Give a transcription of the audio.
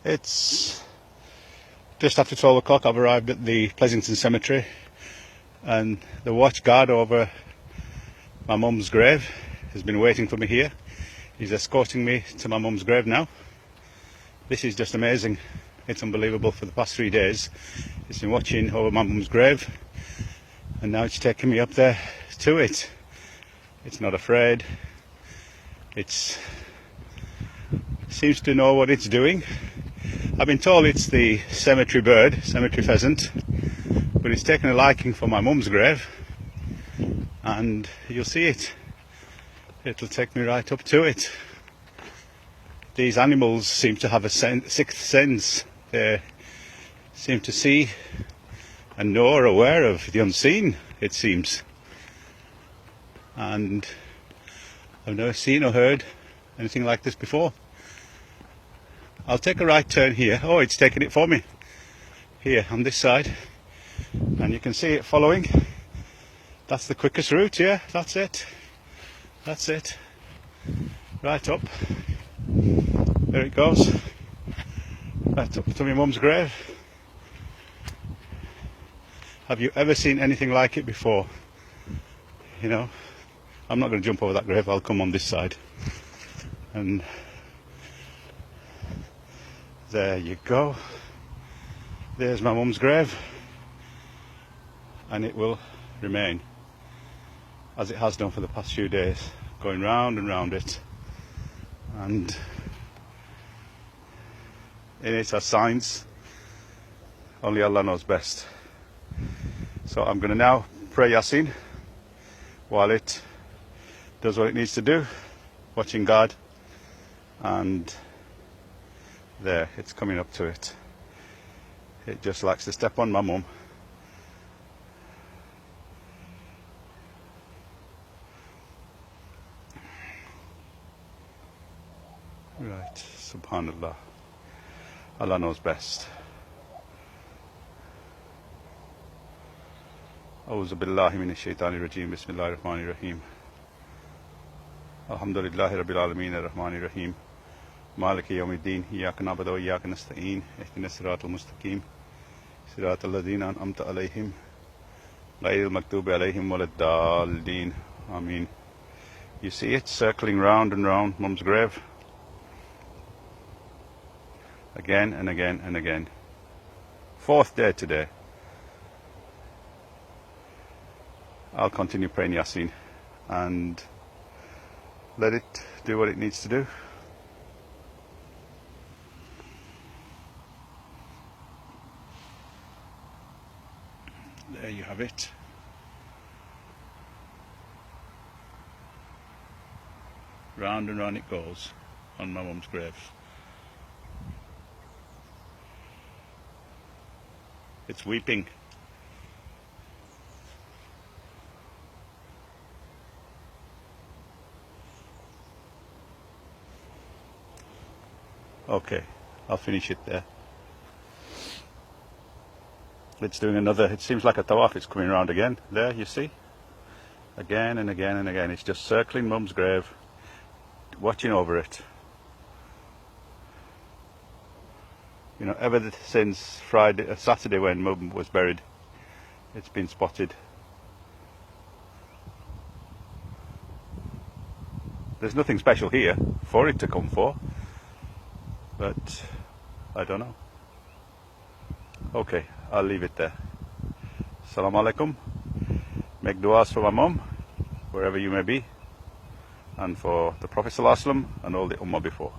It's just after 12 o'clock. I've arrived at the Pleasington Cemetery, and the watch guard over my mum's grave has been waiting for me here. He's escorting me to my mum's grave now. This is just amazing. It's unbelievable. For the past 3 days it's been watching over my mum's grave, and now it's taking me up there to it. It's not afraid. It seems to know what it's doing. I've been told it's the cemetery bird, cemetery pheasant, but it's taken a liking for my mum's grave, and you'll see it. It'll take me right up to it. These animals seem to have a sixth sense. They seem to see and know or aware of the unseen, it seems. And I've never seen or heard anything like this before. I'll take a right turn here. Oh, it's taking it for me. Here on this side. And you can see it following. That's the quickest route, yeah, that's it. That's it. Right up. There it goes. Right up to my mum's grave. Have you ever seen anything like it before? You know, I'm not going to jump over that grave. I'll come on this side. And there you go. There's my mum's grave, and it will remain as it has done for the past few days, going round and round it. And in it are signs. Only Allah knows best. So I'm going to now pray Yasin while it does what it needs to do, watching God. And there, it's coming up to it. It just likes to step on my mum. Right, subhanallah. Allah knows best. A'udhu billahi minash shaitani rajim. Bismillahir rahmanir rahim. Alhamdulillahi rabbil alameen ar-rahmanir rahim. Maliki yawmiddin. Iyyaka na'budu wa iyyaka nasta'in. Ihdinas siratal mustaqim. Siratal ladzina an'amta alayhim ghayril maghdubi alayhim waladdallin. Ameen. You see it circling round and round mum's grave. Again and again and again. 4th day today. I'll continue praying Yasin and let it do what it needs to do. There you have it. Round and round it goes on my mum's grave. It's weeping. Okay, I'll finish it there. It's doing another, it seems like a tawaf. It's coming around again. There, you see? Again and again and again. It's just circling mum's grave, watching over it. You know, ever since Saturday when mum was buried, it's been spotted. There's nothing special here for it to come for, but I don't know. Okay, I'll leave it there. Assalamu alaikum. Make du'as for my mum, wherever you may be, and for the Prophet ﷺ and all the ummah before.